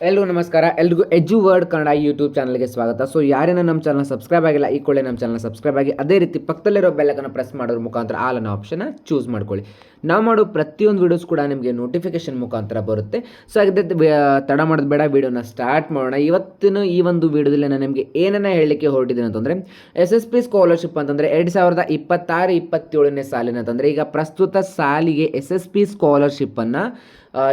ಎಲ್ರಿಗೂ ನಮಸ್ಕಾರ. ಎಲ್ರಿಗೂ ಎಜು ವರ್ಡ್ ಕನ್ನಡ ಯೂಟ್ಯೂಬ್ ಚಾನಲ್ಗೆ ಸ್ವಾಗತ. ಸೊ ಯಾರೇನೋ ನಮ್ಮ ಚಾನಲ್ ಸಬ್ಸ್ಕ್ರೈಬ್ ಆಗಿಲ್ಲ, ಈ ಕೂಡಲೇ ನಮ್ಮ ಚಾನಲ್ ಸಬ್ಸ್ಕ್ರೈಬ್ ಆಗಿ ಅದೇ ರೀತಿ ಪಕ್ಕದಲ್ಲಿರೋ ಬೆಲ್ಲಕ್ಕನ್ನು ಪ್ರೆಸ್ ಮಾಡೋದ್ರ ಮುಖಾಂತರ ಆಲ್ ಅನ್ನೋ ಆಪ್ಷನ್ನ ಚೂಸ್ ಮಾಡ್ಕೊಳ್ಳಿ. ನಾವು ಮಾಡೋ ಪ್ರತಿಯೊಂದು ವೀಡಿಯೋಸ್ ಕೂಡ ನಿಮಗೆ ನೋಟಿಫಿಕೇಶನ್ ಮುಖಾಂತರ ಬರುತ್ತೆ. ಸೊ ಹಾಗಿದ್ದ ತಡ ಮಾಡೋದು ಬೇಡ, ವೀಡಿಯೋನ ಸ್ಟಾರ್ಟ್ ಮಾಡೋಣ. ಇವತ್ತಿನ ಈ ಒಂದು ವೀಡಿಯೋದಲ್ಲಿ ನಾನು ನಿಮಗೆ ಏನನ್ನ ಹೇಳಲಿಕ್ಕೆ ಹೊರಟಿದ್ದೀನಿ ಅಂತಂದರೆ, SSP ಸ್ಕಾಲರ್ಶಿಪ್ ಅಂತಂದರೆ 2026-27ನೇ ಸಾಲಿನ ಅಂತಂದರೆ ಈಗ ಪ್ರಸ್ತುತ ಸಾಲಿಗೆ SSP ಸ್ಕಾಲರ್ಶಿಪ್ಪನ್ನು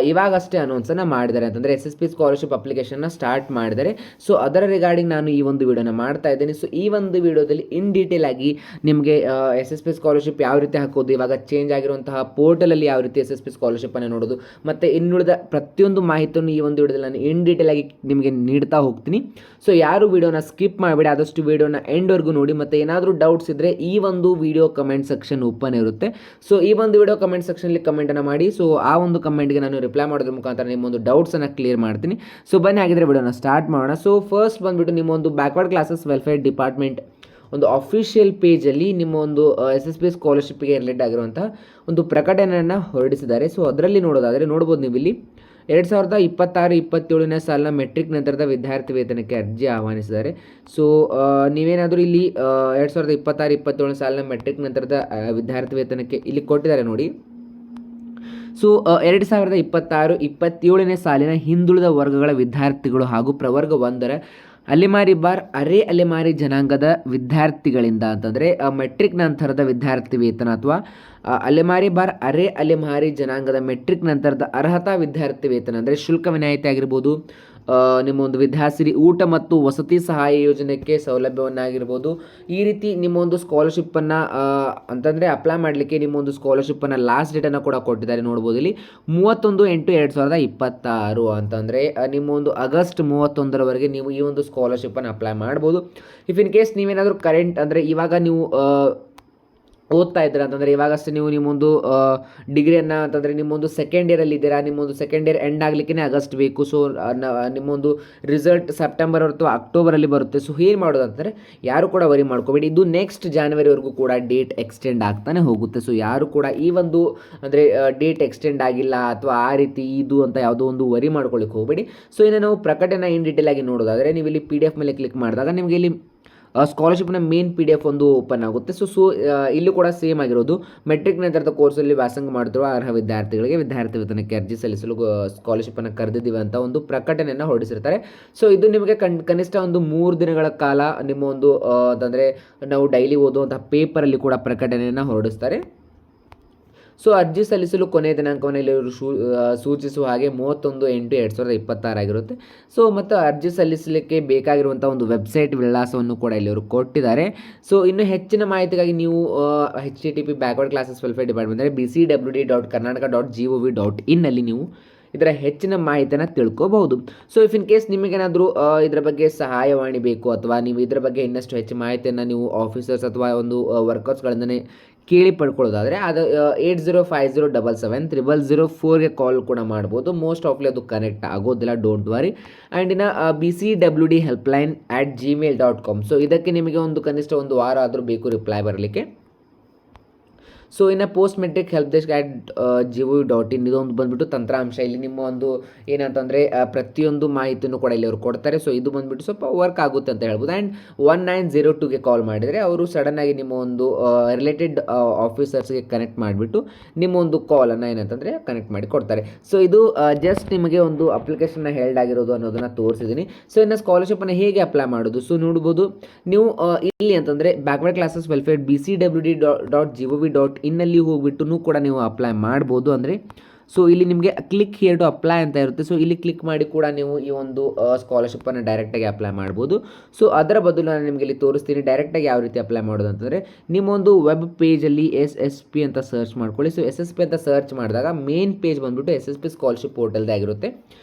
ಇವಾಗಷ್ಟೇ ಅನೌನ್ಸನ್ನು ಮಾಡಿದ್ದಾರೆ. ಅಂತಂದರೆ SSP ಸ್ಕಾಲರ್ಶಿಪ್ ಅಪ್ಲಿಕೇಶನ್ನ ಸ್ಟಾರ್ಟ್ ಮಾಡಿದ್ದಾರೆ. ಸೊ ಅದರ ರಿಗಾರ್ಡಿಂಗ್ ನಾನು ಈ ಒಂದು ವಿಡಿಯೋನ ಮಾಡ್ತಾ ಇದ್ದೀನಿ. ಸೊ ಈ ಒಂದು ವಿಡಿಯೋದಲ್ಲಿ ಇನ್ ಡೀಟೇಲ್ ಆಗಿ ನಿಮಗೆ SSP ಸ್ಕಾಲರ್ಶಿಪ್ ಯಾವ ರೀತಿ ಹಾಕೋದು, ಇವಾಗ ಚೇಂಜ್ ಆಗಿರುವಂತಹ ಪೋರ್ಟಲಲ್ಲಿ ಯಾವ ರೀತಿ SSP ಸ್ಕಾಲರ್ಶಿಪ್ಪನ್ನು ನೋಡೋದು, ಮತ್ತು ಇನ್ನುಳಿದ ಪ್ರತಿಯೊಂದು ಮಾಹಿತಿಯನ್ನು ಈ ಒಂದು ವಿಡಿಯೋದಲ್ಲಿ ನಾನು ಇನ್ ಡೀಟೇಲ್ ಆಗಿ ನಿಮಗೆ ನೀಡ್ತಾ ಹೋಗ್ತೀನಿ. ಸೊ ಯಾರು ವಿಡಿಯೋನ ಸ್ಕಿಪ್ ಮಾಡಬೇಡಿ, ಆದಷ್ಟು ವಿಡಿಯೋನ ಎಂಡ್ವರೆಗೂ ನೋಡಿ. ಮತ್ತು ಏನಾದರೂ ಡೌಟ್ಸ್ ಇದ್ದರೆ ಈ ಒಂದು ವಿಡಿಯೋ ಕಮೆಂಟ್ ಸೆಕ್ಷನ್ ಓಪನ್ ಇರುತ್ತೆ. ಸೊ ಈ ಒಂದು ವಿಡಿಯೋ ಕಮೆಂಟ್ ಸೆಕ್ಷನಲ್ಲಿ ಕಮೆಂಟನ್ನು ಮಾಡಿ. ಸೊ ಆ ಒಂದು ಕಮೆಂಟ್ಗೆ ನಾನು ರಿಪ್ಲೈ ಮಾಡೋದ್ರ ಮುಖಾಂತರ ನಿಮ್ಮೊಂದು ಡೌಟ್ಸನ್ನು ಕ್ಲಿಯರ್ ಮಾಡ್ತೀನಿ. ಸೊ ಬನ್ನಿ ಹಾಗಿದ್ರೆ ವಿಡಿಯೋನ ಸ್ಟಾರ್ಟ್ ಮಾಡೋಣ. ಸೊ ಫಸ್ಟ್ ಬಂದುಬಿಟ್ಟು ನಿಮ್ಮೊಂದು ಬ್ಯಾಕ್ವರ್ಡ್ ಕ್ಲಾಸಸ್ ವೆಲ್ಫೇರ್ ಡಿಪಾರ್ಟ್ಮೆಂಟ್ ಒಂದು ಅಫಿಷಿಯಲ್ ಪೇಜಲ್ಲಿ ನಿಮ್ಮ ಒಂದು SSP ಸ್ಕಾಲರ್ಶಿಪ್ಗೆ ರಿಲೇಟ್ ಆಗಿರುವಂತಹ ಒಂದು ಪ್ರಕಟಣೆಯನ್ನು ಹೊರಡಿಸಿದ್ದಾರೆ. ಸೊ ಅದರಲ್ಲಿ ನೋಡೋದಾದರೆ ನೋಡ್ಬೋದು ನೀವು ಇಲ್ಲಿ 2026-27ನೇ ಸಾಲಿನ ಮೆಟ್ರಿಕ್ ನಂತರದ ವಿದ್ಯಾರ್ಥಿ ವೇತನಕ್ಕೆ ಅರ್ಜಿ ಆಹ್ವಾನಿಸಿದ್ದಾರೆ. ಸೊ ನೀವೇನಾದರೂ ಇಲ್ಲಿ 2026-27ನೇ ಸಾಲಿನ ಮೆಟ್ರಿಕ್ ನಂತರದ ವಿದ್ಯಾರ್ಥಿ ವೇತನಕ್ಕೆ ಇಲ್ಲಿ ಕೊಟ್ಟಿದ್ದಾರೆ ನೋಡಿ. ಸೊ 2026-27ನೇ ಸಾಲಿನ ಹಿಂದುಳಿದ ವರ್ಗಗಳ ವಿದ್ಯಾರ್ಥಿಗಳು ಹಾಗೂ ಪ್ರವರ್ಗ 1ರ ಅಲೆಮಾರಿ ಬಾರ್ ಅರೆ ಅಲೆಮಾರಿ ಜನಾಂಗದ ವಿದ್ಯಾರ್ಥಿಗಳಿಂದ ಅಂತಂದರೆ ಮೆಟ್ರಿಕ್ ನಂತರದ ವಿದ್ಯಾರ್ಥಿ ವೇತನ ಅಥವಾ ಅಲೆಮಾರಿ ಬಾರ್ ಅರೆ ಅಲೆಮಾರಿ ಜನಾಂಗದ ಮೆಟ್ರಿಕ್ ನಂತರದ ಅರ್ಹತಾ ವಿದ್ಯಾರ್ಥಿ ವೇತನ ಅಂದರೆ ಶುಲ್ಕ ವಿನಾಯಿತಿ ಆಗಿರ್ಬೋದು, ನಿಮ್ಮ ಒಂದು ವಿದ್ಯಾಸಿರಿ ಊಟ ಮತ್ತು ವಸತಿ ಸಹಾಯ ಯೋಜನೆಗೆ ಸೌಲಭ್ಯವನ್ನಾಗಿರ್ಬೋದು. ಈ ರೀತಿ ನಿಮ್ಮ ಒಂದು ಸ್ಕಾಲರ್ಶಿಪ್ಪನ್ನು ಅಂತಂದರೆ ಅಪ್ಲೈ ಮಾಡಲಿಕ್ಕೆ ನಿಮ್ಮ ಒಂದು ಸ್ಕಾಲರ್ಶಿಪ್ಪನ್ನು ಲಾಸ್ಟ್ ಡೇಟನ್ನು ಕೂಡ ಕೊಟ್ಟಿದ್ದಾರೆ. ನೋಡ್ಬೋದು ಇಲ್ಲಿ 31/8/2026 ಅಂತಂದರೆ ನಿಮ್ಮ ಒಂದು ಆಗಸ್ಟ್ 31ರವರೆಗೆ ನೀವು ಈ ಒಂದು ಸ್ಕಾಲರ್ಶಿಪ್ಪನ್ನು ಅಪ್ಲೈ ಮಾಡ್ಬೋದು. ಇಫ್ ಇನ್ ಕೇಸ್ ನೀವೇನಾದರೂ ಕರೆಂಟ್ ಅಂದರೆ ಇವಾಗ ನೀವು ಓದ್ತಾ ಇದ್ದೀರಾ ಅಂತಂದರೆ ಇವಾಗಷ್ಟೇ ನೀವು ನಿಮ್ಮೊಂದು ಡಿಗ್ರಿಯನ್ನು ಅಂತಂದರೆ ನಿಮ್ಮೊಂದು ಸೆಕೆಂಡ್ ಇಯರಲ್ಲಿ ಇದ್ದೀರಾ, ನಿಮ್ಮೊಂದು ಸೆಕೆಂಡ್ ಇಯರ್ ಎಂಡ್ ಆಗಲಿಕ್ಕೆ ಆಗಸ್ಟ್ ಬೇಕು. ಸೊ ನಿಮ್ಮೊಂದು ರಿಸಲ್ಟ್ ಸೆಪ್ಟೆಂಬರ್ ಅಥವಾ ಅಕ್ಟೋಬರಲ್ಲಿ ಬರುತ್ತೆ. ಸೊ ಏನು ಮಾಡೋದು ಅಂತಂದರೆ ಯಾರು ಕೂಡ ವರಿ ಮಾಡ್ಕೋಬೇಡಿ, ಇದು ನೆಕ್ಸ್ಟ್ ಜಾನ್ವರಿವರೆಗೂ ಕೂಡ ಡೇಟ್ ಎಕ್ಸ್ಟೆಂಡ್ ಆಗ್ತಾನೆ ಹೋಗುತ್ತೆ. ಸೊ ಯಾರು ಕೂಡ ಈ ಒಂದು ಅಂದರೆ ಡೇಟ್ ಎಕ್ಸ್ಟೆಂಡ್ ಆಗಿಲ್ಲ ಅಥವಾ ಆ ರೀತಿ ಇದು ಅಂತ ಯಾವುದೋ ಒಂದು ವರಿ ಮಾಡ್ಕೊಳ್ಳಿಕ್ಕೆ ಹೋಗಬೇಡಿ. ಸೊ ಇನ್ನು ನಾವು ಪ್ರಕಟಣೆ ಇನ್ ಡೀಟೇಲ್ ಆಗಿ ನೋಡೋದಾದರೆ ನೀವು ಇಲ್ಲಿ PDF ಮೇಲೆ ಕ್ಲಿಕ್ ಮಾಡಿದಾಗ ನಿಮಗೆ ಇಲ್ಲಿ ಸ್ಕಾಲರ್ಶಿಪ್ನ ಮೇನ್ PDF ಒಂದು ಓಪನ್ ಆಗುತ್ತೆ. ಸೊ ಇಲ್ಲೂ ಕೂಡ ಸೇಮ್ ಆಗಿರೋದು ಮೆಟ್ರಿಕ್ ನಂತರದ ಕೋರ್ಸಲ್ಲಿ ವ್ಯಾಸಂಗ ಮಾಡುತ್ತಿರುವ ಅರ್ಹ ವಿದ್ಯಾರ್ಥಿಗಳಿಗೆ ವಿದ್ಯಾರ್ಥಿ ವೇತನಕ್ಕೆ ಅರ್ಜಿ ಸಲ್ಲಿಸಲು ಸ್ಕಾಲರ್ಶಿಪ್ಪನ್ನು ಕರೆದಿದ್ದೀವಿ ಅಂತ ಒಂದು ಪ್ರಕಟಣೆಯನ್ನು ಹೊರಡಿಸಿರ್ತಾರೆ. ಸೊ ಇದು ನಿಮಗೆ ಕನಿಷ್ಠ ಒಂದು 3 ದಿನಗಳ ಕಾಲ ನಿಮ್ಮ ಒಂದು ಅಂತಂದರೆ ನಾವು ಡೈಲಿ ಓದುವಂತಹ ಪೇಪರಲ್ಲಿ ಕೂಡ ಪ್ರಕಟಣೆಯನ್ನು ಹೊರಡಿಸ್ತಾರೆ. ಸೊ ಅರ್ಜಿ ಸಲ್ಲಿಸಲು ಕೊನೆಯ ದಿನಾಂಕವನ್ನು ಇಲ್ಲಿ ಸೂಚಿಸುವ ಹಾಗೆ 31/8/2026 ಆಗಿರುತ್ತೆ. ಸೊ ಮತ್ತು ಅರ್ಜಿ ಸಲ್ಲಿಸಲಿಕ್ಕೆ ಬೇಕಾಗಿರುವಂಥ ಒಂದು ವೆಬ್ಸೈಟ್ ವಿಳಾಸವನ್ನು ಕೂಡ ಇಲ್ಲಿ ಅವರು ಕೊಟ್ಟಿದ್ದಾರೆ. ಸೊ ಇನ್ನು ಹೆಚ್ಚಿನ ಮಾಹಿತಿಗಾಗಿ ನೀವು HTTP backward classes welfare department ಅಂದರೆ bcwd.karnataka.gov.in ಅಲ್ಲಿ ನೀವು ಇದರ ಹೆಚ್ಚಿನ ಮಾಹಿತಿಯನ್ನು ತಿಳ್ಕೋಬಹುದು. ಸೊ ಇಫ್ ಇನ್ ಕೇಸ್ ನಿಮಗೇನಾದರೂ ಇದರ ಬಗ್ಗೆ ಸಹಾಯವಾಣಿ ಬೇಕು ಅಥವಾ ನೀವು ಇದರ ಬಗ್ಗೆ ಇನ್ನಷ್ಟು ಹೆಚ್ಚು ಮಾಹಿತಿಯನ್ನು ನೀವು ಆಫೀಸರ್ಸ್ ಅಥವಾ ಒಂದು ವರ್ಕರ್ಸ್ಗಳಿಂದನೇ ಕೇಳಿ ಪಡ್ಕೊಳ್ಳೋದಾದರೆ ಅದು 8050770004ಗೆ ಕಾಲ್ ಕೂಡ ಮಾಡ್ಬೋದು. ಮೋಸ್ಟ್ ಆಫ್ಲಿ ಅದು ಕನೆಕ್ಟ್ ಆಗೋದಿಲ್ಲ, ಡೋಂಟ್ ವರಿ. ಆ್ಯಂಡ್ ಇನ್ನು bcwd helpline@gmail.com. ಸೊ ಇದಕ್ಕೆ ನಿಮಗೆ ಒಂದು ಕನಿಷ್ಠ ಒಂದು ವಾರ ಆದರೂ ಬೇಕು ರಿಪ್ಲೈ ಬರಲಿಕ್ಕೆ. ಸೊ ಇನ್ನು post matric help desk @gov.in ಇದೊಂದು ಬಂದುಬಿಟ್ಟು ತಂತ್ರಾಂಶ. ಇಲ್ಲಿ ನಿಮ್ಮ ಒಂದು ಏನಂತಂದರೆ ಪ್ರತಿಯೊಂದು ಮಾಹಿತಿಯನ್ನು ಕೂಡ ಇಲ್ಲಿ ಅವರು ಕೊಡ್ತಾರೆ. ಸೊ ಇದು ಬಂದುಬಿಟ್ಟು ಸ್ವಲ್ಪ ವರ್ಕ್ ಆಗುತ್ತೆ ಅಂತ ಹೇಳ್ಬೋದು. ಆ್ಯಂಡ್ 1902ಗೆ ಕಾಲ್ ಮಾಡಿದರೆ ಅವರು ಸಡನ್ನಾಗಿ ನಿಮ್ಮ ಒಂದು ರಿಲೇಟೆಡ್ ಆಫೀಸರ್ಸ್ಗೆ ಕನೆಕ್ಟ್ ಮಾಡಿಬಿಟ್ಟು ನಿಮ್ಮ ಒಂದು ಕಾಲನ್ನು ಏನಂತಂದರೆ ಕನೆಕ್ಟ್ ಮಾಡಿ ಕೊಡ್ತಾರೆ. ಸೊ ಇದು ಜಸ್ಟ್ ನಿಮಗೆ ಒಂದು ಅಪ್ಲಿಕೇಶನ್ನ ಹೆಲ್ಡ್ ಆಗಿರೋದು ಅನ್ನೋದನ್ನು ತೋರಿಸಿದ್ದೀನಿ. ಸೊ ಇನ್ನು ಸ್ಕಾಲರ್ಶಿಪ್ಪನ್ನು ಹೇಗೆ ಅಪ್ಲೈ ಮಾಡೋದು, ಸೊ ನೋಡ್ಬೋದು ನೀವು ಇಲ್ಲಿ ಅಂತಂದರೆ ಬ್ಯಾಕ್ವರ್ಡ್ ಕ್ಲಾಸಸ್ ವೆಲ್ಫೇರ್ bcwd.gov.in ಇನ್ನಲ್ಲಿ ಹೋಗ್ಬಿಟ್ಟು ಕೂಡ ನೀವು ಅಪ್ಲೈ ಮಾಡ್ಬೋದು. ಅಂದರೆ ಸೊ ಇಲ್ಲಿ ನಿಮಗೆ ಕ್ಲಿಕ್ ಹಿಯರ್ ಟು ಅಪ್ಲೈ ಅಂತ ಇರುತ್ತೆ. ಸೊ ಇಲ್ಲಿ ಕ್ಲಿಕ್ ಮಾಡಿ ಕೂಡ ನೀವು ಈ ಒಂದು ಸ್ಕಾಲರ್ಶಿಪ್ಪನ್ನು ಡೈರೆಕ್ಟಾಗಿ ಅಪ್ಲೈ ಮಾಡ್ಬೋದು. ಸೊ ಅದರ ಬದಲು ನಾನು ನಿಮಗೆ ಇಲ್ಲಿ ತೋರಿಸ್ತೀನಿ ಡೈರೆಕ್ಟಾಗಿ ಯಾವ ರೀತಿ ಅಪ್ಲೈ ಮಾಡೋದು ಅಂತಂದರೆ ನಿಮ್ಮೊಂದು ವೆಬ್ ಪೇಜಲ್ಲಿ SSP ಅಂತ ಸರ್ಚ್ ಮಾಡ್ಕೊಳ್ಳಿ. ಸೊ SSP ಅಂತ ಸರ್ಚ್ ಮಾಡಿದಾಗ ಮೇನ್ ಪೇಜ್ ಬಂದುಬಿಟ್ಟು SSP ಸ್ಕಾಲರ್ಶಿಪ್ ಪೋರ್ಟಲ್ದೇ ಆಗಿರುತ್ತೆ.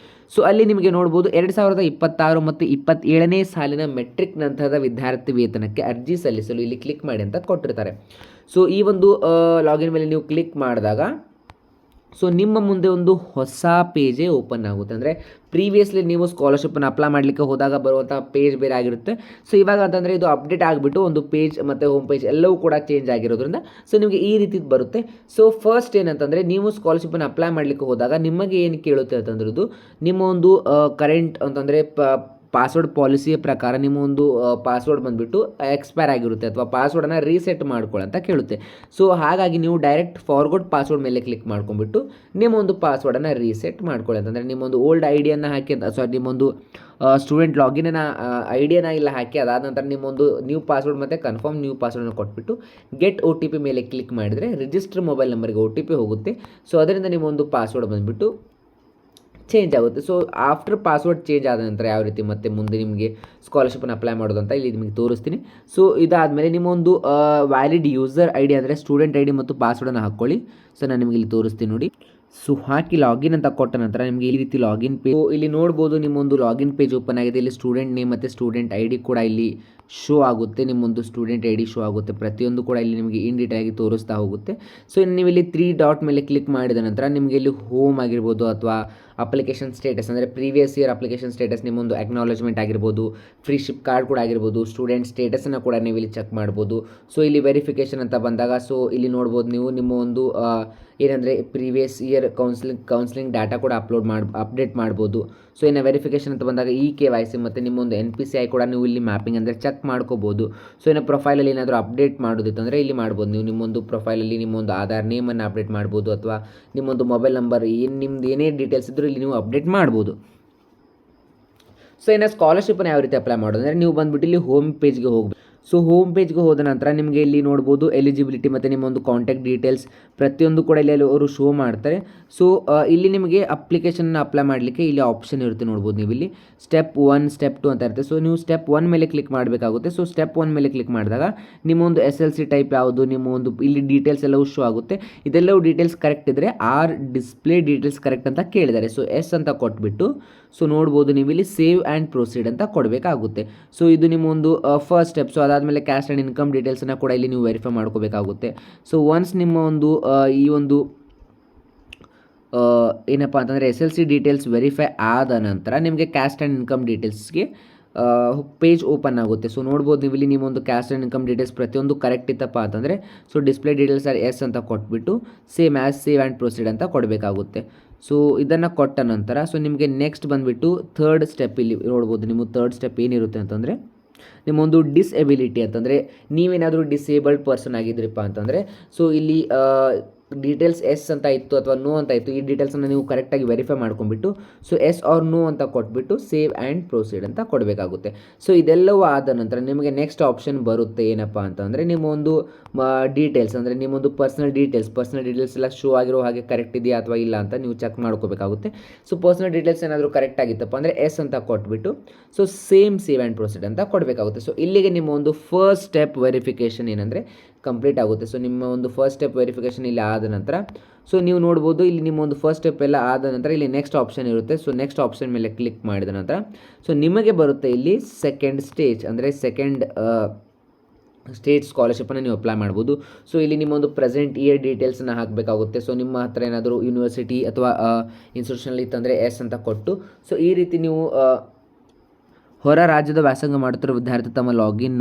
ಸೊ ಅಲ್ಲಿ ನಿಮಗೆ ನೋಡ್ಬೋದು 2026 ಮತ್ತು 27ನೇ ಸಾಲಿನ ಮೆಟ್ರಿಕ್ ನಂತರದ ವಿದ್ಯಾರ್ಥಿ ವೇತನಕ್ಕೆ ಅರ್ಜಿ ಸಲ್ಲಿಸಲು ಇಲ್ಲಿ ಕ್ಲಿಕ್ ಮಾಡಿ ಅಂತ ಕೊಟ್ಟಿರ್ತಾರೆ. ಸೊ ಈ ಒಂದು ಲಾಗಿನ್ ಮೇಲೆ ನೀವು ಕ್ಲಿಕ್ ಮಾಡಿದಾಗ ಸೊ ನಿಮ್ಮ ಮುಂದೆ ಒಂದು ಹೊಸ ಪೇಜೇ ಓಪನ್ ಆಗುತ್ತೆ. ಅಂದರೆ ಪ್ರೀವಿಯಸ್ಲಿ ನೀವು ಸ್ಕಾಲರ್ಶಿಪ್ಪನ್ನು ಅಪ್ಲೈ ಮಾಡಲಿಕ್ಕೆ ಹೋದಾಗ ಬರುವಂಥ ಪೇಜ್ ಬೇರೆ ಆಗಿರುತ್ತೆ. ಸೊ ಇವಾಗ ಅಂತಂದರೆ ಇದು ಅಪ್ಡೇಟ್ ಆಗಿಬಿಟ್ಟು ಒಂದು ಪೇಜ್ ಮತ್ತು ಹೋಮ್ ಪೇಜ್ ಎಲ್ಲವೂ ಕೂಡ ಚೇಂಜ್ ಆಗಿರೋದ್ರಿಂದ ಸೊ ನಿಮಗೆ ಈ ರೀತಿ ಬರುತ್ತೆ. ಸೊ ಫಸ್ಟ್ ಏನಂತಂದರೆ ನೀವು ಸ್ಕಾಲರ್ಶಿಪ್ಪನ್ನು ಅಪ್ಲೈ ಮಾಡಲಿಕ್ಕೆ ಹೋದಾಗ ನಿಮಗೆ ಏನು ಕೇಳುತ್ತೆ ಅಂತಂದ್ರದ್ದು ನಿಮ್ಮ ಒಂದು ಕರೆಂಟ್ ಅಂತಂದರೆ ಪಾಸ್ವರ್ಡ್ ಪಾಲಿಸಿಯ ಪ್ರಕಾರ ನಿಮ್ಮ ಒಂದು ಪಾಸ್ವರ್ಡ್ ಬಂದುಬಿಟ್ಟು ಎಕ್ಸ್ಪೈರ್ ಆಗಿರುತ್ತೆ ಅಥವಾ ಪಾಸ್ವರ್ಡನ್ನು ರೀಸೆಟ್ ಮಾಡ್ಕೊಳ್ಳಿ ಅಂತ ಕೇಳುತ್ತೆ. ಸೊ ಹಾಗಾಗಿ ನೀವು ಡೈರೆಕ್ಟ್ ಫಾರ್ವರ್ಡ್ ಪಾಸ್ವರ್ಡ್ ಮೇಲೆ ಕ್ಲಿಕ್ ಮಾಡ್ಕೊಂಡ್ಬಿಟ್ಟು ನಿಮ್ಮ ಒಂದು ಪಾಸ್ವರ್ಡನ್ನು ರೀಸೆಟ್ ಮಾಡ್ಕೊಳ್ಳಿ. ಅಂತಂದರೆ ನಿಮ್ಮೊಂದು ಓಲ್ಡ್ ಐಡಿಯನ್ನು ಹಾಕಿ ನಿಮ್ಮೊಂದು ಸ್ಟೂಡೆಂಟ್ ಲಾಗಿನ್ನ ಐಡಿಯಾನ ಇಲ್ಲ ಹಾಕಿ ಅದಾದ ನಂತರ ನಿಮ್ಮೊಂದು ನ್ಯೂ ಪಾಸ್ವರ್ಡ್ ಮತ್ತು ಕನ್ಫರ್ಮ್ ನ್ಯೂ ಪಾಸ್ವರ್ಡನ್ನು ಕೊಟ್ಬಿಟ್ಟು ಗೆಟ್ ಒ ಟಿ ಪಿ ಮೇಲೆ ಕ್ಲಿಕ್ ಮಾಡಿದರೆ ರಿಜಿಸ್ಟರ್ ಮೊಬೈಲ್ ನಂಬರ್ಗೆ ಒ ಟಿ ಪಿ ಹೋಗುತ್ತೆ. ಸೊ ಅದರಿಂದ ನಿಮ್ಮೊಂದು ಪಾಸ್ವರ್ಡ್ ಬಂದುಬಿಟ್ಟು ಚೇಂಜ್ ಆಗುತ್ತೆ. ಸೊ ಆಫ್ಟರ್ ಪಾಸ್ವರ್ಡ್ ಚೇಂಜ್ ಆದ ನಂತರ ಯಾವ ರೀತಿ ಮತ್ತೆ ಮುಂದೆ ನಿಮಗೆ ಸ್ಕಾಲರ್ಶಿಪ್ಪನ್ನು ಅಪ್ಲೈ ಮಾಡೋದು ಅಂತ ಇಲ್ಲಿ ನಿಮಗೆ ತೋರಿಸ್ತೀನಿ. ಸೊ ಇದಾದಮೇಲೆ ನಿಮ್ಮೊಂದು ವ್ಯಾಲಿಡ್ ಯೂಸರ್ ಐ ಡಿ ಅಂದರೆ ಸ್ಟೂಡೆಂಟ್ ಐ ಡಿ ಮತ್ತು ಪಾಸ್ವರ್ಡನ್ನು ಹಾಕ್ಕೊಳ್ಳಿ. ಸೊ ನಾನು ನಿಮಗೆ ಇಲ್ಲಿ ತೋರಿಸ್ತೀನಿ ನೋಡಿ. ಸೊ ಹಾಕಿ ಲಾಗಿನ್ ಅಂತ ಕೊಟ್ಟ ನಂತರ ನಿಮಗೆ ಈ ರೀತಿ ಲಾಗಿನ್ ಪೇಜ್ ಇಲ್ಲಿ ನೋಡ್ಬೋದು. ನಿಮ್ಮೊಂದು ಲಾಗಿನ್ ಪೇಜ್ ಓಪನ್ ಆಗಿದೆ. ಇಲ್ಲಿ ಸ್ಟೂಡೆಂಟ್ ನೇಮ್ ಮತ್ತು ಸ್ಟೂಡೆಂಟ್ ಐ ಡಿ ಕೂಡ ಇಲ್ಲಿ ಶೋ ಆಗುತ್ತೆ. ನಿಮ್ಮೊಂದು ಸ್ಟೂಡೆಂಟ್ ಐ ಡಿ ಶೋ ಆಗುತ್ತೆ. ಪ್ರತಿಯೊಂದು ಕೂಡ ಇಲ್ಲಿ ನಿಮಗೆ ಇನ್ ಡೀಟೇಲ್ ಆಗಿ ತೋರಿಸ್ತಾ ಹೋಗುತ್ತೆ. ಸೊ ನೀವು ಇಲ್ಲಿ 3 ಡಾಟ್ ಮೇಲೆ ಕ್ಲಿಕ್ ಮಾಡಿದ ನಂತರ ನಿಮಗೆ ಇಲ್ಲಿ ಹೋಮ್ ಆಗಿರ್ಬೋದು ಅಥವಾ ಅಪ್ಲಿಕೇಶನ್ ಸ್ಟೇಟಸ್ ಅಂದರೆ ಪ್ರೀವಿಯಸ್ ಇಯರ್ ಅಪ್ಲಿಕೇಶನ್ ಸ್ಟೇಟಸ್ ನಿಮ್ಮೊಂದು ಅಕ್ನಾಲೇಜ್ಮೆಂಟ್ ಆಗಿರ್ಬೋದು, ಫ್ರೀ ಶಿಪ್ ಕಾರ್ಡ್ ಕೂಡ ಆಗಿರ್ಬೋದು, ಸ್ಟೂಡೆಂಟ್ ಸ್ಟೇಟಸನ್ನು ಕೂಡ ನೀವು ಇಲ್ಲಿ ಚೆಕ್ ಮಾಡ್ಬೋದು. ಸೊ ಇಲ್ಲಿ ವೆರಿಫಿಕೇಷನ್ ಅಂತ ಬಂದಾಗ ಸೊ ಇಲ್ಲಿ ನೋಡ್ಬೋದು ನೀವು ನಿಮ್ಮ ಒಂದು ಏನಂದರೆ ಪ್ರೀವಿಯಸ್ ಇಯರ್ ಕೌನ್ಸಿಲಿಂಗ್ ಡಾಟಾ ಕೂಡ ಅಪ್ಡೇಟ್ ಮಾಡ್ಬೋದು. ಸೊ ಇನ್ನು ವೆರಿಫಿಕೇಷನ್ ಅಂತ ಬಂದಾಗ KYC ಮತ್ತು ನಿಮ್ಮೊಂದು NPCI ಕೂಡ ನೀವು ಇಲ್ಲಿ ಮ್ಯಾಪಿಂಗ್ ಅಂದರೆ ಚೆಕ್ ಮಾಡ್ಕೋಬೋದು. ಸೊ ಇನ್ನು ಪ್ರೊಫೈಲಲ್ಲಿ ಏನಾದರೂ ಅಪ್ಡೇಟ್ ಮಾಡೋದಿತ್ತು ಅಂದರೆ ಇಲ್ಲಿ ಮಾಡ್ಬೋದು. ನೀವು ನಿಮ್ಮೊಂದು ಪ್ರೊಫೈಲಲ್ಲಿ ನಿಮ್ಮೊಂದು ಆಧಾರ್ ನೇಮನ್ನು ಅಪ್ಡೇಟ್ ಮಾಡ್ಬೋದು ಅಥವಾ ನಿಮ್ಮೊಂದು ಮೊಬೈಲ್ ನಂಬರ್ ನಿಮ್ಮದು ಏನೇ ಡೀಟೇಲ್ಸ್ ಇದ್ದರೂ ಇಲ್ಲಿ ನೀವು ಅಪ್ಡೇಟ್ ಮಾಡ್ಬೋದು. ಸೊ ಇನ್ನು ಸ್ಕಾಲರ್ಶಿಪ್ಪನ್ನು ಯಾವ ರೀತಿ ಅಪ್ಲೈ ಮಾಡೋದು ಅಂದರೆ ನೀವು ಬಂದುಬಿಟ್ಟು ಇಲ್ಲಿ ಹೋಮ್ ಪೇಜ್ಗೆ ಹೋಗಬೇಕು. ಸೊ ಹೋಮ್ ಪೇಜ್ಗೆ ಹೋದ ನಂತರ ನಿಮಗೆ ಇಲ್ಲಿ ನೋಡ್ಬೋದು ಎಲಿಜಿಬಿಲಿಟಿ ಮತ್ತು ನಿಮ್ಮೊಂದು ಕಾಂಟ್ಯಾಕ್ಟ್ ಡೀಟೇಲ್ಸ್ ಪ್ರತಿಯೊಂದು ಕೂಡ ಇಲ್ಲಿ ಅವರು ಶೋ ಮಾಡ್ತಾರೆ. ಸೊ ಇಲ್ಲಿ ನಿಮಗೆ ಅಪ್ಲಿಕೇಶನ್ನ ಅಪ್ಲೈ ಮಾಡಲಿಕ್ಕೆ ಇಲ್ಲಿ ಆಪ್ಷನ್ ಇರುತ್ತೆ ನೋಡ್ಬೋದು. ನೀವು ಇಲ್ಲಿ ಸ್ಟೆಪ್ 1 ಸ್ಟೆಪ್ 2 ಅಂತ ಇರುತ್ತೆ. ಸೊ ನೀವು ಸ್ಟೆಪ್ 1 ಮೇಲೆ ಕ್ಲಿಕ್ ಮಾಡಬೇಕಾಗುತ್ತೆ. ಸೊ ಸ್ಟೆಪ್ 1 ಮೇಲೆ ಕ್ಲಿಕ್ ಮಾಡಿದಾಗ ನಿಮ್ಮೊಂದು SLC ಟೈಪ್ ಯಾವುದು, ನಿಮ್ಮ ಒಂದು ಇಲ್ಲಿ ಡೀಟೇಲ್ಸ್ ಎಲ್ಲವೂ ಶೋ ಆಗುತ್ತೆ. ಇದೆಲ್ಲವೂ ಡೀಟೇಲ್ಸ್ ಕರೆಕ್ಟ್ ಇದ್ದರೆ ಡಿಸ್ಪ್ಲೇ ಡೀಟೇಲ್ಸ್ ಕರೆಕ್ಟ್ ಅಂತ ಕೇಳಿದ್ದಾರೆ. ಸೊ ಎಸ್ ಅಂತ ಕೊಟ್ಬಿಟ್ಟು ಸೊ ನೋಡ್ಬೋದು ನೀವು ಇಲ್ಲಿ ಸೇವ್ ಆ್ಯಂಡ್ ಪ್ರೊಸೀಡ್ ಅಂತ ಕೊಡಬೇಕಾಗುತ್ತೆ. ಸೊ ಇದು ನಿಮ್ಮ ಒಂದು ಫಸ್ಟ್ ಸ್ಟೆಪ್. ಸೊ ಅದಾದಮೇಲೆ ಕ್ಯಾಸ್ಟ್ ಆ್ಯಂಡ್ ಇನ್ಕಮ್ ಡೀಟೇಲ್ಸನ್ನು ಕೂಡ ಇಲ್ಲಿ ನೀವು ವೆರಿಫೈ ಮಾಡ್ಕೋಬೇಕಾಗುತ್ತೆ. ಸೊ ಒನ್ಸ್ ನಿಮ್ಮ ಒಂದು ಈ ಒಂದು ಏನಪ್ಪ ಅಂತಂದರೆ SLC ಡೀಟೇಲ್ಸ್ ವೆರಿಫೈ ಆದ ನಂತರ ನಿಮಗೆ ಕ್ಯಾಸ್ಟ್ ಆ್ಯಂಡ್ ಇನ್ಕಮ್ ಡೀಟೇಲ್ಸ್ಗೆ ಪೇಜ್ ಓಪನ್ ಆಗುತ್ತೆ. ಸೊ ನೋಡ್ಬೋದು ನೀವು ಇಲ್ಲಿ ನಿಮ್ಮೊಂದು ಕ್ಯಾಸ್ಟ್ ಆ್ಯಂಡ್ ಇನ್ಕಮ್ ಡೀಟೇಲ್ಸ್ ಪ್ರತಿಯೊಂದು ಕರೆಕ್ಟ್ ಇತ್ತಪ್ಪ ಅಂತಂದರೆ ಸೊ ಡಿಸ್ಪ್ಲೇ ಡೀಟೇಲ್ಸ್ ಎಸ್ ಅಂತ ಕೊಟ್ಬಿಟ್ಟು ಸೇವ್ ಆ್ಯಂಡ್ ಪ್ರೊಸೀಡ್ ಅಂತ ಕೊಡಬೇಕಾಗುತ್ತೆ. ಸೊ ಇದನ್ನು ಕೊಟ್ಟ ನಂತರ ಸೊ ನಿಮಗೆ ನೆಕ್ಸ್ಟ್ ಬಂದುಬಿಟ್ಟು ಥರ್ಡ್ ಸ್ಟೆಪ್ ಇಲ್ಲಿ ನೋಡ್ಬೋದು. ನಿಮ್ಮ ಥರ್ಡ್ ಸ್ಟೆಪ್ ಏನಿರುತ್ತೆ ಅಂತಂದರೆ ನಿಮ್ಮೊಂದು ಡಿಸೆಬಿಲಿಟಿ ಅಂತಂದರೆ ನೀವೇನಾದರೂ ಡಿಸೇಬಲ್ಡ್ ಪರ್ಸನ್ ಆಗಿದ್ರಪ್ಪ ಅಂತಂದರೆ ಸೊ ಇಲ್ಲಿ ಡೀಟೇಲ್ಸ್ ಎಸ್ ಅಂತ ಇತ್ತು ಅಥವಾ ನೋ ಅಂತ ಇತ್ತು. ಈ ಡೀಟೇಲ್ಸನ್ನು ನೀವು ಕರೆಕ್ಟಾಗಿ ವೆರಿಫೈ ಮಾಡ್ಕೊಂಡ್ಬಿಟ್ಟು ಸೊ ಎಸ್ ಆರ್ ನೋ ಅಂತ ಕೊಟ್ಬಿಟ್ಟು ಸೇವ್ ಆ್ಯಂಡ್ ಪ್ರೊಸೀಡ್ ಅಂತ ಕೊಡಬೇಕಾಗುತ್ತೆ. ಸೊ ಇದೆಲ್ಲವೂ ಆದ ನಂತರ ನಿಮಗೆ ನೆಕ್ಸ್ಟ್ ಆಪ್ಷನ್ ಬರುತ್ತೆ. ಏನಪ್ಪ ಅಂತಂದರೆ ನಿಮ್ಮೊಂದು ಡೀಟೇಲ್ಸ್ ಅಂದರೆ ನಿಮ್ಮೊಂದು ಪರ್ಸನಲ್ ಡೀಟೇಲ್ಸ್ ಎಲ್ಲ ಶೋ ಆಗಿರೋ ಹಾಗೆ ಕರೆಕ್ಟ್ ಇದೆಯಾ ಅಥವಾ ಇಲ್ಲ ಅಂತ ನೀವು ಚೆಕ್ ಮಾಡ್ಕೋಬೇಕಾಗುತ್ತೆ. ಸೊ ಪರ್ಸನಲ್ ಡೀಟೇಲ್ಸ್ ಏನಾದರೂ ಕರೆಕ್ಟ್ ಆಗಿತ್ತಪ್ಪ ಅಂದರೆ ಎಸ್ ಅಂತ ಕೊಟ್ಬಿಟ್ಟು ಸೊ ಸೇವ್ ಆ್ಯಂಡ್ ಪ್ರೊಸೀಡ್ ಅಂತ ಕೊಡಬೇಕಾಗುತ್ತೆ. ಸೊ ಇಲ್ಲಿಗೆ ನಿಮ್ಮ ಒಂದು ಫಸ್ಟ್ ಸ್ಟೆಪ್ ವೆರಿಫಿಕೇಷನ್ ಏನಂದರೆ ಕಂಪ್ಲೀಟ್ ಆಗುತ್ತೆ. ಸೊ ನಿಮ್ಮ ಒಂದು ಫಸ್ಟ್ ಸ್ಟೆಪ್ ವೆರಿಫಿಕೇಷನ್ ಇಲ್ಲಿ ಆದ ನಂತರ ಸೊ ನೀವು ನೋಡ್ಬೋದು ಇಲ್ಲಿ ನಿಮ್ಮ ಒಂದು ಫಸ್ಟ್ ಸ್ಟೆಪ್ ಎಲ್ಲ ಆದ ನಂತರ ಇಲ್ಲಿ ನೆಕ್ಸ್ಟ್ ಆಪ್ಷನ್ ಇರುತ್ತೆ. ಸೊ ನೆಕ್ಸ್ಟ್ ಆಪ್ಷನ್ ಮೇಲೆ ಕ್ಲಿಕ್ ಮಾಡಿದ ನಂತರ ಸೊ ನಿಮಗೆ ಬರುತ್ತೆ ಇಲ್ಲಿ ಸೆಕೆಂಡ್ ಸ್ಟೇಜ್ ಅಂದರೆ ಸೆಕೆಂಡ್ ಸ್ಟೇಟ್ ಸ್ಕಾಲರ್ಶಿಪ್ಪನ್ನು ನೀವು ಅಪ್ಲೈ ಮಾಡ್ಬೋದು. ಸೊ ಇಲ್ಲಿ ನಿಮ್ಮೊಂದು ಪ್ರೆಸೆಂಟ್ ಇಯರ್ ಡೀಟೇಲ್ಸನ್ನು ಹಾಕಬೇಕಾಗುತ್ತೆ. ಸೊ ನಿಮ್ಮ ಹತ್ರ ಏನಾದರೂ ಯೂನಿವರ್ಸಿಟಿ ಅಥವಾ ಇನ್ಸ್ಟಿಟ್ಯೂಷನಲ್ಲಿ ಇತ್ತಂದರೆ ಎಸ್ ಅಂತ ಕೊಟ್ಟು ಸೊ ಈ ರೀತಿ ನೀವು ಹೊರ ರಾಜ್ಯದ ವ್ಯಾಸಂಗ ಮಾಡುತ್ತಿರೋ ವಿದ್ಯಾರ್ಥಿ ತಮ್ಮ ಲಾಗಿನ್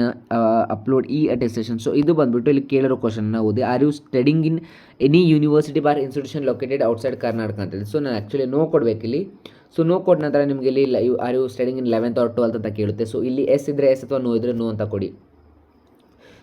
ಅಪ್ಲೋಡ್ ಅಟೆಸ್ಟೇಷನ್. ಸೊ ಇದು ಬಂದುಬಿಟ್ಟು ಇಲ್ಲಿ ಕೇಳಿರೋ ಕ್ವಶನ್ನ ಓದಿ. Are you studying in any university or institution located outside Karnataka ಅಂತೇಳಿ. ಸೊ ನಾನು ಆ್ಯಕ್ಚುಲಿ ನೋ ಕೊಡಬೇಕಿಲ್ಲಿ. ಸೊ ನೋ ಕೊಟ್ಟ ನಂತರ ನಿಮಗೆ ಇಲ್ಲಿ are you studying in 11th or 12th ಅಂತ ಕೇಳುತ್ತೆ. ಸೊ ಇಲ್ಲಿ ಎಸ್ ಇದ್ದರೆ ಎಸ್ ಅಥವಾ ನೋ ಇದ್ದರೆ ನೋ ಅಂತ ಕೊಡಿ.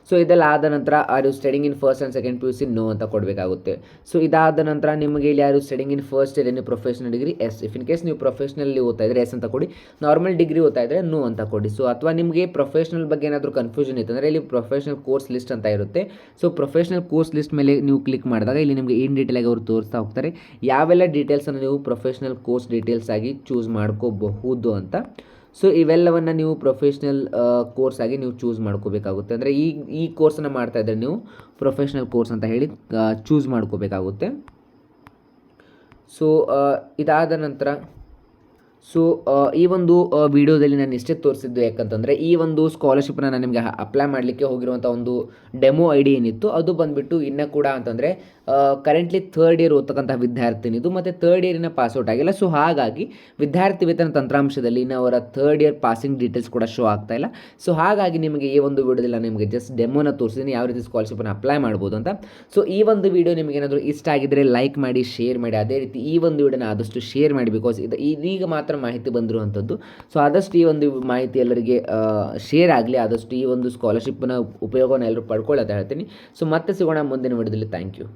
ಸೊ ಇದೆಲ್ಲ ಆದ ನಂತರ are you studying in first and second PUC no ಅಂತ ಕೊಡಬೇಕಾಗುತ್ತೆ. ಸೊ ಇದಾದ ನಂತರ ನಿಮಗೆ ಇಲ್ಲಿ ಯಾರು ಸ್ಟಡಿಂಗ್ ಇನ್ ಫಸ್ಟ್ ಇಯರ್ ನೀವು professional degree yes. If in case ನೀವು ಪ್ರೊಫೆಷನಲ್ಲಿ ಓದ್ತಾ ಇದ್ದರೆ ಎಸ್ ಅಂತ ಕೊಡಿ. ನಾರ್ಮಲ್ ಡಿಗ್ರಿ ಓದ್ತಾ ಇದ್ದರೆ ನೋ ಅಂತ ಕೊಡಿ. ಸೊ ಅಥವಾ ನಿಮಗೆ ಪ್ರೊಫೆಷನಲ್ ಬಗ್ಗೆ ಏನಾದರೂ ಕನ್ಫ್ಯೂಷನ್ ಇತ್ತು ಅಂದರೆ ಇಲ್ಲಿ ಪ್ರೊಫೆಷನಲ್ ಕೋರ್ಸ್ ಲಿಸ್ಟ್ ಅಂತ ಇರುತ್ತೆ. ಸೊ ಪ್ರೊಫೆಷನಲ್ ಕೋರ್ಸ್ ಲಿಸ್ಟ್ ಮೇಲೆ ನೀವು ಕ್ಲಿಕ್ ಮಾಡಿದಾಗ ಇಲ್ಲಿ ನಿಮಗೆ ಇನ್ ಡೀಟೇಲಾಗಿ ಅವರು ತೋರಿಸ್ತಾ ಹೋಗ್ತಾರೆ ಯಾವೆಲ್ಲ ಡೀಟೇಲ್ಸನ್ನು ನೀವು ಪ್ರೊಫೆಷನಲ್ ಕೋರ್ಸ್ ಡೀಟೇಲ್ಸ್ ಆಗಿ ಚೂಸ್ ಮಾಡ್ಕೋಬಹುದು ಅಂತ. ಸೊ ಇವೆಲ್ಲವನ್ನು ನೀವು ಪ್ರೊಫೆಷ್ನಲ್ ಕೋರ್ಸ್ ಆಗಿ ನೀವು ಚೂಸ್ ಮಾಡ್ಕೋಬೇಕಾಗುತ್ತೆ. ಅಂದರೆ ಈ ಕೋರ್ಸನ್ನು ಮಾಡ್ತಾ ಇದ್ದರೆ ನೀವು ಪ್ರೊಫೆಷ್ನಲ್ ಕೋರ್ಸ್ ಅಂತ ಹೇಳಿ ಚೂಸ್ ಮಾಡ್ಕೋಬೇಕಾಗುತ್ತೆ. ಸೊ ಇದಾದ ನಂತರ ಸೊ ಈ ಒಂದು ವಿಡಿಯೋದಲ್ಲಿ ನಾನು ಇಷ್ಟೇ ತೋರಿಸಿದ್ದು. ಯಾಕಂತಂದರೆ ಈ ಒಂದು ಸ್ಕಾಲರ್ಶಿಪ್ನ ನಾನು ನಿಮಗೆ ಅಪ್ಲೈ ಮಾಡಲಿಕ್ಕೆ ಹೋಗಿರುವಂಥ ಒಂದು ಡೆಮೋ ID ಏನಿತ್ತು ಅದು ಬಂದುಬಿಟ್ಟು ಇನ್ನೂ ಕೂಡ ಅಂತಂದರೆ ಕರೆಂಟ್ಲಿ ಥರ್ಡ್ ಇಯರ್ ಓದ್ತಕ್ಕಂಥ ವಿದ್ಯಾರ್ಥಿನಿದು ಮತ್ತು ಥರ್ಡ್ ಇಯರಿನ ಪಾಸ್ಔಟ್ ಆಗಿಲ್ಲ. ಸೊ ಹಾಗಾಗಿ ವಿದ್ಯಾರ್ಥಿ ವೇತನ ತಂತ್ರಾಂಶದಲ್ಲಿ ಇನ್ನು ಅವರ ಥರ್ಡ್ ಇಯರ್ ಪಾಸಿಂಗ್ ಡೀಟೇಲ್ಸ್ ಕೂಡ ಶೋ ಆಗ್ತಾ ಇಲ್ಲ. ಸೊ ಹಾಗಾಗಿ ನಿಮಗೆ ಈ ಒಂದು ವಿಡಿಯೋದಲ್ಲಿ ನಾನು ನಿಮಗೆ ಜಸ್ಟ್ ಡೆಮೋನ ತೋರಿಸಿದ್ದೀನಿ ಯಾವ ರೀತಿ ಸ್ಕಾಲರ್ಶಿಪ್ಪನ್ನು ಅಪ್ಲೈ ಮಾಡ್ಬೋದು ಅಂತ. ಸೊ ಈ ಒಂದು ವಿಡಿಯೋ ನಿಮಗೆ ಏನಾದರೂ ಇಷ್ಟ ಆಗಿದ್ದರೆ ಲೈಕ್ ಮಾಡಿ, ಶೇರ್ ಮಾಡಿ. ಅದೇ ರೀತಿ ಈ ಒಂದು ವಿಡಿಯೋನ ಆದಷ್ಟು ಶೇರ್ ಮಾಡಿ, ಬಿಕಾಸ್ ಇದೀಗ ಮಾತ್ರ ಮಾಹಿತಿ ಬಂದಿರುವಂಥದ್ದು. ಸೊ ಆದಷ್ಟು ಈ ಒಂದು ಮಾಹಿತಿ ಎಲ್ಲರಿಗೆ ಶೇರ್ ಆಗಲಿ, ಆದಷ್ಟು ಈ ಒಂದು ಸ್ಕಾಲರ್ಶಿಪ್ನ ಉಪಯೋಗವನ್ನು ಎಲ್ಲರೂ ಪಡ್ಕೊಳ್ಳೋದು ಹೇಳ್ತೀನಿ. ಸೊ ಮತ್ತೆ ಸಿಗೋಣ ಮುಂದಿನ ವಿಡಿಯೋದಲ್ಲಿ. Thank you.